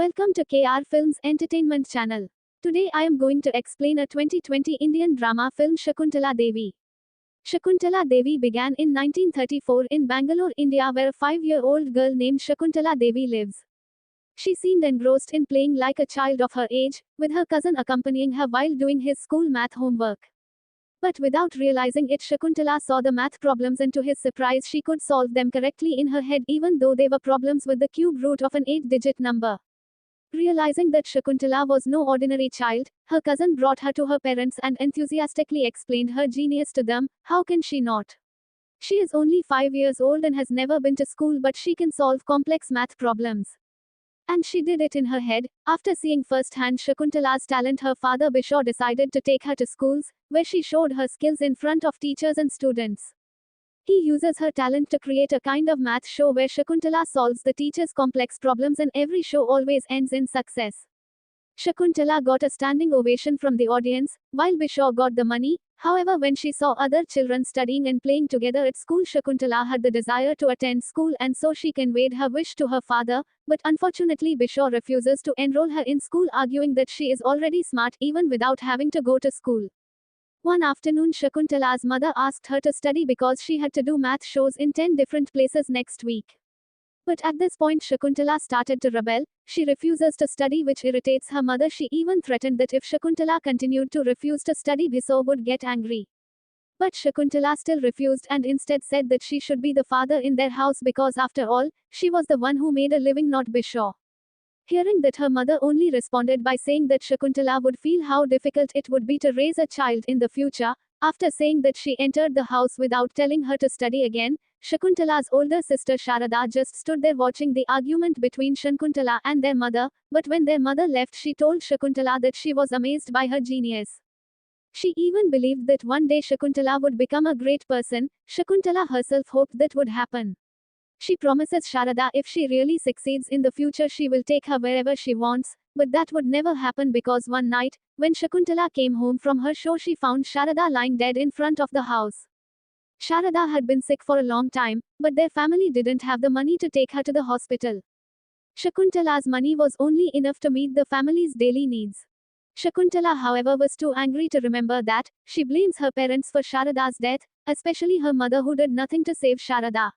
Welcome to KR Films Entertainment Channel. Today I am going to explain a 2020 Indian drama film Shakuntala Devi. Shakuntala Devi began in 1934 in Bangalore, India, where a 5-year-old girl named Shakuntala Devi lives. She seemed engrossed in playing like a child of her age, with her cousin accompanying her while doing his school math homework. But without realizing it, Shakuntala saw the math problems, and to his surprise she could solve them correctly in her head, even though they were problems with the cube root of an 8-digit number. Realizing that Shakuntala was no ordinary child, her cousin brought her to her parents and enthusiastically explained her genius to them. How can she not? She is only 5 years old and has never been to school, but she can solve complex math problems. And she did it in her head. After seeing firsthand Shakuntala's talent, her father Bishaw decided to take her to schools, where she showed her skills in front of teachers and students. He uses her talent to create a kind of math show where Shakuntala solves the teacher's complex problems, and every show always ends in success. Shakuntala got a standing ovation from the audience, while Bishaw got the money. However, when she saw other children studying and playing together at school, Shakuntala had the desire to attend school, and so she conveyed her wish to her father, but unfortunately Bishaw refuses to enroll her in school, arguing that she is already smart even without having to go to school. One afternoon, Shakuntala's mother asked her to study because she had to do math shows in 10 different places next week. But at this point Shakuntala started to rebel. She refuses to study, which irritates her mother. She even threatened that if Shakuntala continued to refuse to study, Bishaw would get angry. But Shakuntala still refused and instead said that she should be the father in their house because after all, she was the one who made a living, not Bishaw. Hearing that, her mother only responded by saying that Shakuntala would feel how difficult it would be to raise a child in the future. After saying that, she entered the house without telling her to study again. Shakuntala's older sister Sharada just stood there watching the argument between Shakuntala and their mother, but when their mother left, she told Shakuntala that she was amazed by her genius. She even believed that one day Shakuntala would become a great person. Shakuntala herself hoped that would happen. She promises Sharada if she really succeeds in the future, she will take her wherever she wants, but that would never happen because one night, when Shakuntala came home from her show, she found Sharada lying dead in front of the house. Sharada had been sick for a long time, but their family didn't have the money to take her to the hospital. Shakuntala's money was only enough to meet the family's daily needs. Shakuntala, however, was too angry to remember that. She blames her parents for Sharada's death, especially her mother, who did nothing to save Sharada.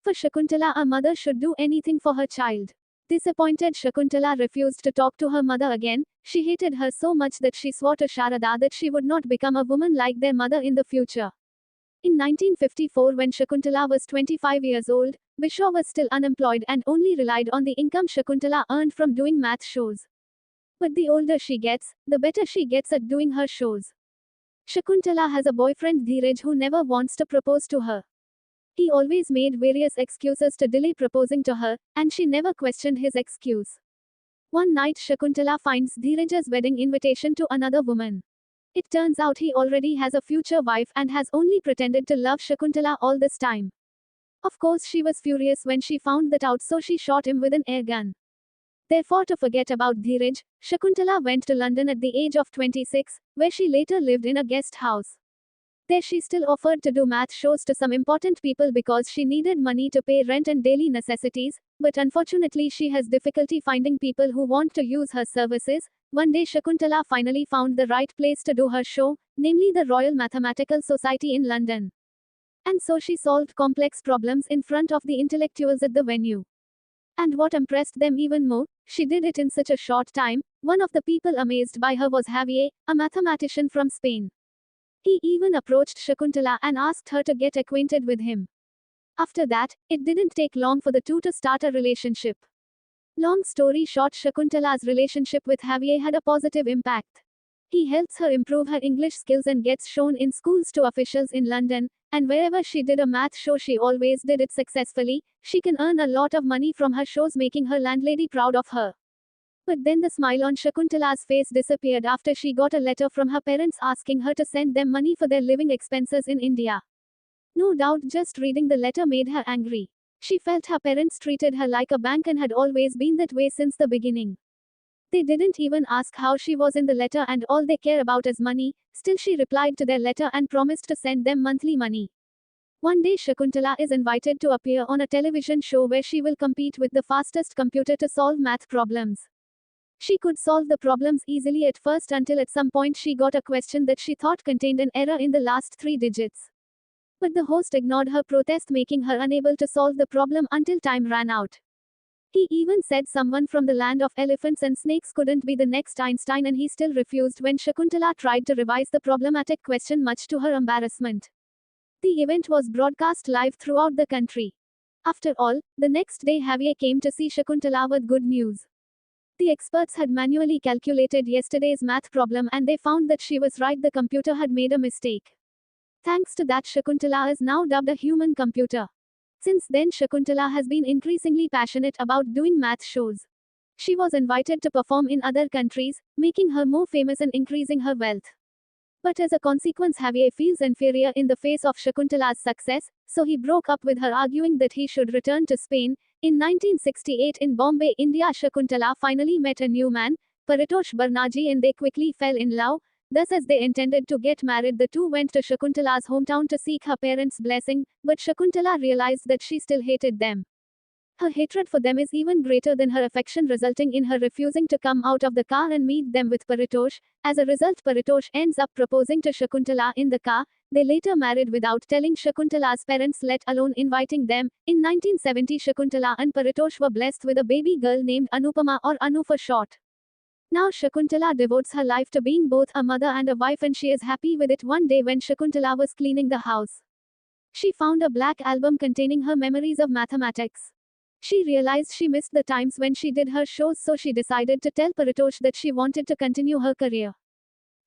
For Shakuntala, a mother should do anything for her child. Disappointed, Shakuntala refused to talk to her mother again. She hated her so much that she swore to Sharada that she would not become a woman like their mother in the future. In 1954, when Shakuntala was 25 years old, Bishaw was still unemployed and only relied on the income Shakuntala earned from doing math shows. But the older she gets, the better she gets at doing her shows. Shakuntala has a boyfriend, Dheeraj, who never wants to propose to her. He always made various excuses to delay proposing to her, and she never questioned his excuse. One night, Shakuntala finds Dheeraj's wedding invitation to another woman. It turns out he already has a future wife and has only pretended to love Shakuntala all this time. Of course, she was furious when she found that out, so she shot him with an air gun. Therefore, to forget about Dheeraj, Shakuntala went to London at the age of 26, where she later lived in a guest house. There she still offered to do math shows to some important people because she needed money to pay rent and daily necessities, but unfortunately she has difficulty finding people who want to use her services. One day Shakuntala finally found the right place to do her show, namely the Royal Mathematical Society in London. And so she solved complex problems in front of the intellectuals at the venue. And what impressed them even more, she did it in such a short time. One of the people amazed by her was Javier, a mathematician from Spain. He even approached Shakuntala and asked her to get acquainted with him. After that, it didn't take long for the two to start a relationship. Long story short, Shakuntala's relationship with Javier had a positive impact. He helps her improve her English skills and gets shown in schools to officials in London, and wherever she did a math show, she always did it successfully. She can earn a lot of money from her shows, making her landlady proud of her. But then the smile on Shakuntala's face disappeared after she got a letter from her parents asking her to send them money for their living expenses in India. No doubt just reading the letter made her angry. She felt her parents treated her like a bank and had always been that way since the beginning. They didn't even ask how she was in the letter, and all they care about is money. Still, she replied to their letter and promised to send them monthly money. One day Shakuntala is invited to appear on a television show where she will compete with the fastest computer to solve math problems. She could solve the problems easily at first until at some point she got a question that she thought contained an error in the last 3 digits. But the host ignored her protest, making her unable to solve the problem until time ran out. He even said someone from the land of elephants and snakes couldn't be the next Einstein, and he still refused when Shakuntala tried to revise the problematic question, much to her embarrassment. The event was broadcast live throughout the country. After all, the next day Javier came to see Shakuntala with good news. The experts had manually calculated yesterday's math problem and they found that she was right, the computer had made a mistake. Thanks to that, Shakuntala is now dubbed a human computer. Since then, Shakuntala has been increasingly passionate about doing math shows. She was invited to perform in other countries, making her more famous and increasing her wealth. But as a consequence, Javier feels inferior in the face of Shakuntala's success, so he broke up with her, arguing that he should return to Spain. In 1968 in Bombay, India, Shakuntala finally met a new man, Paritosh Banerjee, and they quickly fell in love. Thus, as they intended to get married, the two went to Shakuntala's hometown to seek her parents' blessing, but Shakuntala realized that she still hated them. Her hatred for them is even greater than her affection, resulting in her refusing to come out of the car and meet them with Paritosh. As a result, Paritosh ends up proposing to Shakuntala in the car. They later married without telling Shakuntala's parents, let alone inviting them. In 1970, Shakuntala and Paritosh were blessed with a baby girl named Anupama, or Anu for short. Now Shakuntala devotes her life to being both a mother and a wife, and she is happy with it. One day when Shakuntala was cleaning the house, she found a black album containing her memories of mathematics. She realized she missed the times when she did her shows, so she decided to tell Paritosh that she wanted to continue her career.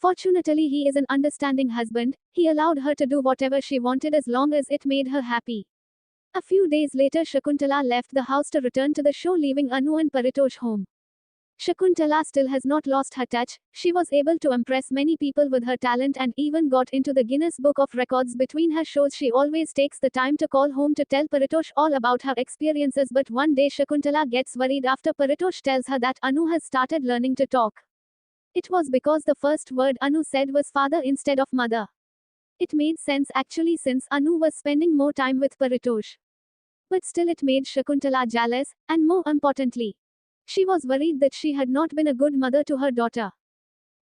Fortunately, he is an understanding husband. He allowed her to do whatever she wanted as long as it made her happy. A few days later, Shakuntala left the house to return to the show, leaving Anu and Paritosh home. Shakuntala still has not lost her touch. She was able to impress many people with her talent and even got into the Guinness Book of Records. Between her shows, she always takes the time to call home to tell Paritosh all about her experiences. But one day Shakuntala gets worried after Paritosh tells her that Anu has started learning to talk. It was because the first word Anu said was father instead of mother. It made sense actually, since Anu was spending more time with Paritosh. But still, it made Shakuntala jealous, and more importantly, she was worried that she had not been a good mother to her daughter.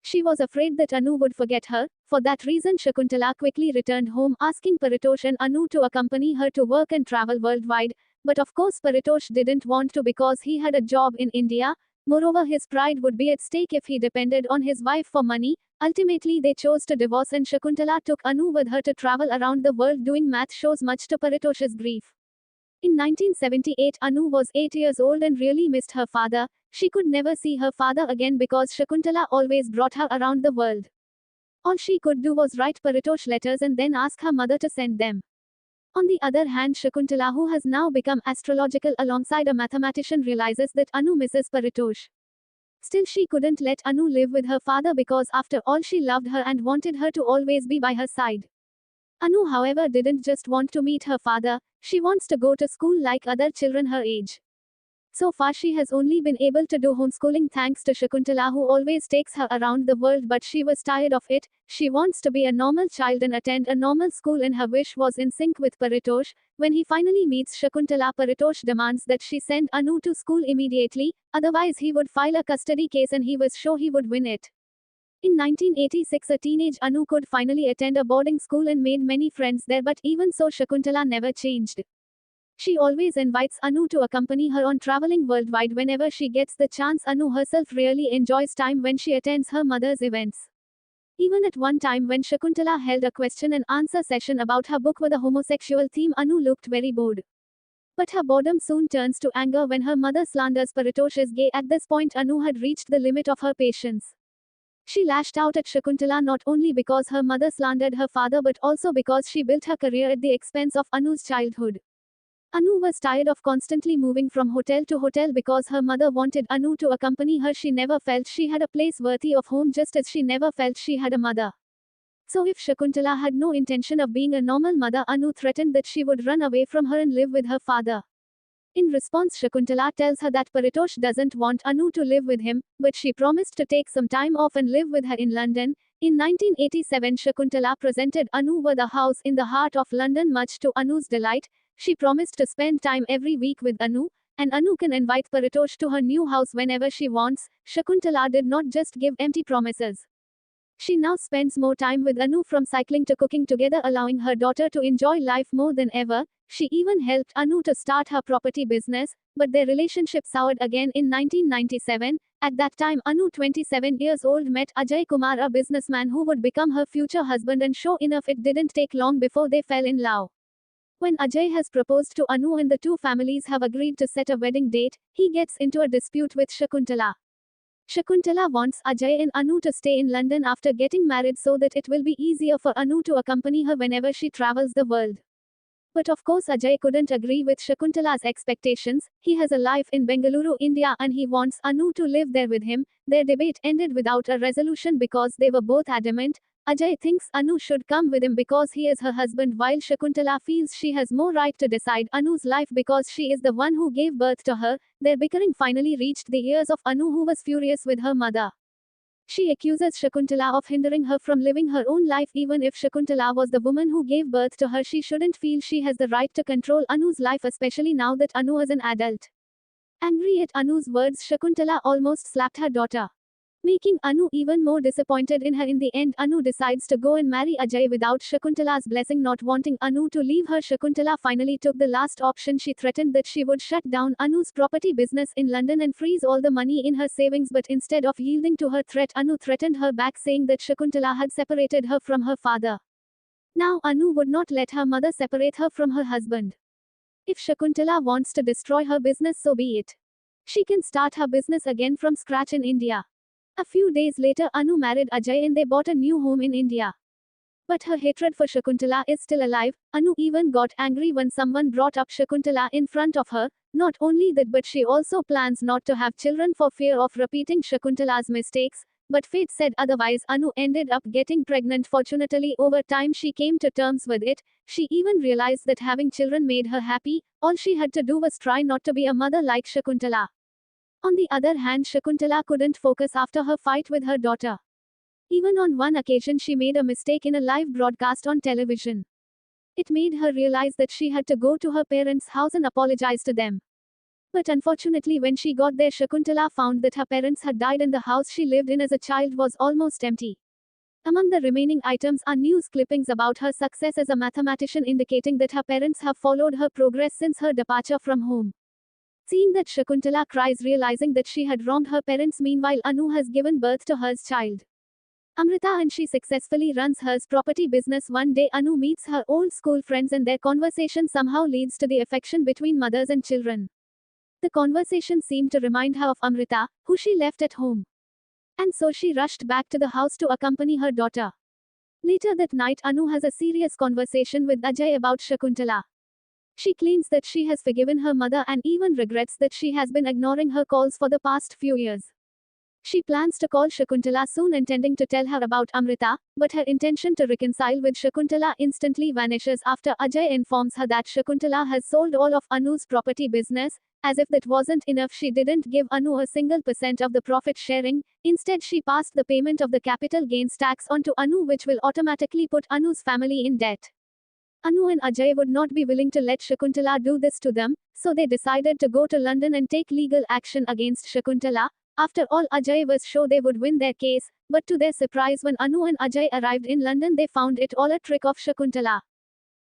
She was afraid that Anu would forget her. For that reason, Shakuntala quickly returned home, asking Paritosh and Anu to accompany her to work and travel worldwide. But of course, Paritosh didn't want to because he had a job in India. Moreover, his pride would be at stake if he depended on his wife for money. Ultimately, they chose to divorce, and Shakuntala took Anu with her to travel around the world doing math shows, much to Paritosh's grief. In 1978, Anu was 8 years old and really missed her father. She could never see her father again because Shakuntala always brought her around the world. All she could do was write Paritosh letters and then ask her mother to send them. On the other hand, Shakuntala, who has now become astrological alongside a mathematician, realizes that Anu misses Paritosh. Still, she couldn't let Anu live with her father because after all, she loved her and wanted her to always be by her side. Anu, however, didn't just want to meet her father, she wants to go to school like other children her age. So far, she has only been able to do homeschooling thanks to Shakuntala, who always takes her around the world, but she was tired of it. She wants to be a normal child and attend a normal school, and her wish was in sync with Paritosh. When he finally meets Shakuntala, Paritosh demands that she send Anu to school immediately, otherwise he would file a custody case and he was sure he would win it. In 1986, a teenage Anu could finally attend a boarding school and made many friends there, but even so, Shakuntala never changed. She always invites Anu to accompany her on traveling worldwide whenever she gets the chance. Anu herself really enjoys time when she attends her mother's events. Even at one time when Shakuntala held a question and answer session about her book with a homosexual theme, Anu looked very bored. But her boredom soon turns to anger when her mother slanders Paritosh is gay. At this point, Anu had reached the limit of her patience. She lashed out at Shakuntala not only because her mother slandered her father but also because she built her career at the expense of Anu's childhood. Anu was tired of constantly moving from hotel to hotel because her mother wanted Anu to accompany her. She never felt she had a place worthy of home, just as she never felt she had a mother. So if Shakuntala had no intention of being a normal mother, Anu threatened that she would run away from her and live with her father. In response, Shakuntala tells her that Paritosh doesn't want Anu to live with him, but she promised to take some time off and live with her in London. In 1987, Shakuntala presented Anu with a house in the heart of London. Much to Anu's delight, she promised to spend time every week with Anu, and Anu can invite Paritosh to her new house whenever she wants. Shakuntala did not just give empty promises. She now spends more time with Anu, from cycling to cooking together, allowing her daughter to enjoy life more than ever. She even helped Anu to start her property business, but their relationship soured again in 1997. At that time, Anu, 27 years old, met Ajay Kumar, a businessman who would become her future husband, and sure enough, it didn't take long before they fell in love. When Ajay has proposed to Anu and the two families have agreed to set a wedding date, he gets into a dispute with Shakuntala. Shakuntala wants Ajay and Anu to stay in London after getting married so that it will be easier for Anu to accompany her whenever she travels the world. But of course, Ajay couldn't agree with Shakuntala's expectations. He has a life in Bengaluru, India, and he wants Anu to live there with him. Their debate ended without a resolution because they were both adamant. Ajay thinks Anu should come with him because he is her husband, while Shakuntala feels she has more right to decide Anu's life because she is the one who gave birth to her. Their bickering finally reached the ears of Anu, who was furious with her mother. She accuses Shakuntala of hindering her from living her own life. Even if Shakuntala was the woman who gave birth to her, she shouldn't feel she has the right to control Anu's life, especially now that Anu is an adult. Angry at Anu's words, Shakuntala almost slapped her daughter, making Anu even more disappointed in her. In the end, Anu decides to go and marry Ajay without Shakuntala's blessing. Not wanting Anu to leave her, Shakuntala finally took the last option. She threatened that she would shut down Anu's property business in London and freeze all the money in her savings, but instead of yielding to her threat, Anu threatened her back, saying that Shakuntala had separated her from her father. Now Anu would not let her mother separate her from her husband. If Shakuntala wants to destroy her business, so be it. She can start her business again from scratch in India. A few days later, Anu married Ajay and they bought a new home in India. But her hatred for Shakuntala is still alive. Anu even got angry when someone brought up Shakuntala in front of her. Not only that, but she also plans not to have children for fear of repeating Shakuntala's mistakes. But fate said otherwise. Anu ended up getting pregnant. Fortunately, over time she came to terms with it. She even realized that having children made her happy. All she had to do was try not to be a mother like Shakuntala. On the other hand, Shakuntala couldn't focus after her fight with her daughter. Even on one occasion, she made a mistake in a live broadcast on television. It made her realize that she had to go to her parents' house and apologize to them. But unfortunately, when she got there, Shakuntala found that her parents had died and the house she lived in as a child was almost empty. Among the remaining items are news clippings about her success as a mathematician, indicating that her parents have followed her progress since her departure from home. Seeing that, Shakuntala cries, realizing that she had wronged her parents. Meanwhile, Anu has given birth to her child, Amrita, and she successfully runs her property business. One day, Anu meets her old school friends and their conversation somehow leads to the affection between mothers and children. The conversation seemed to remind her of Amrita, who she left at home. And so she rushed back to the house to accompany her daughter. Later that night, Anu has a serious conversation with Ajay about Shakuntala. She claims that she has forgiven her mother and even regrets that she has been ignoring her calls for the past few years. She plans to call Shakuntala soon, intending to tell her about Amrita, but her intention to reconcile with Shakuntala instantly vanishes after Ajay informs her that Shakuntala has sold all of Anu's property business. As if that wasn't enough, she didn't give Anu a single % of the profit sharing. Instead, she passed the payment of the capital gains tax on to Anu, which will automatically put Anu's family in debt. Anu and Ajay would not be willing to let Shakuntala do this to them, so they decided to go to London and take legal action against Shakuntala. After all, Ajay was sure they would win their case, but to their surprise, when Anu and Ajay arrived in London, they found it all a trick of Shakuntala.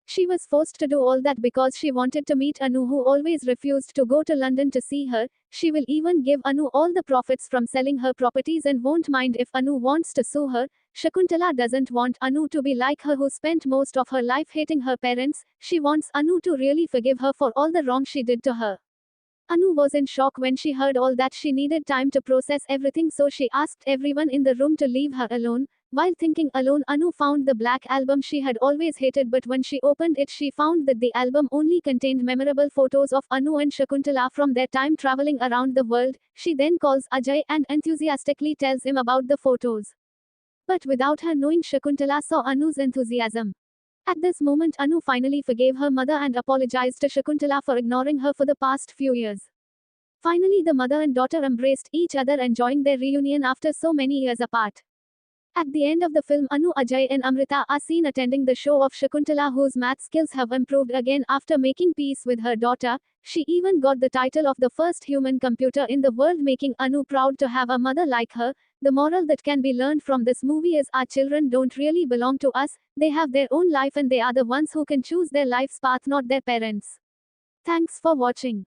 She was forced to do all that because she wanted to meet Anu, who always refused to go to London to see her. She will even give Anu all the profits from selling her properties and won't mind if Anu wants to sue her. Shakuntala doesn't want Anu to be like her, who spent most of her life hating her parents. She wants Anu to really forgive her for all the wrong she did to her. Anu was in shock when she heard all that. She needed time to process everything, so she asked everyone in the room to leave her alone. While thinking alone, Anu found the black album she had always hated, but when she opened it, she found that the album only contained memorable photos of Anu and Shakuntala from their time traveling around the world. She then calls Ajay and enthusiastically tells him about the photos. But without her knowing, Shakuntala saw Anu's enthusiasm. At this moment, Anu finally forgave her mother and apologized to Shakuntala for ignoring her for the past few years. Finally, the mother and daughter embraced each other, enjoying their reunion after so many years apart. At the end of the film, Anu, Ajay, and Amrita are seen attending the show of Shakuntala, whose math skills have improved again after making peace with her daughter. She even got the title of the first human computer in the world, making Anu proud to have a mother like her. The moral that can be learned from this movie is our children don't really belong to us, they have their own life and they are the ones who can choose their life's path, not their parents. Thanks for watching.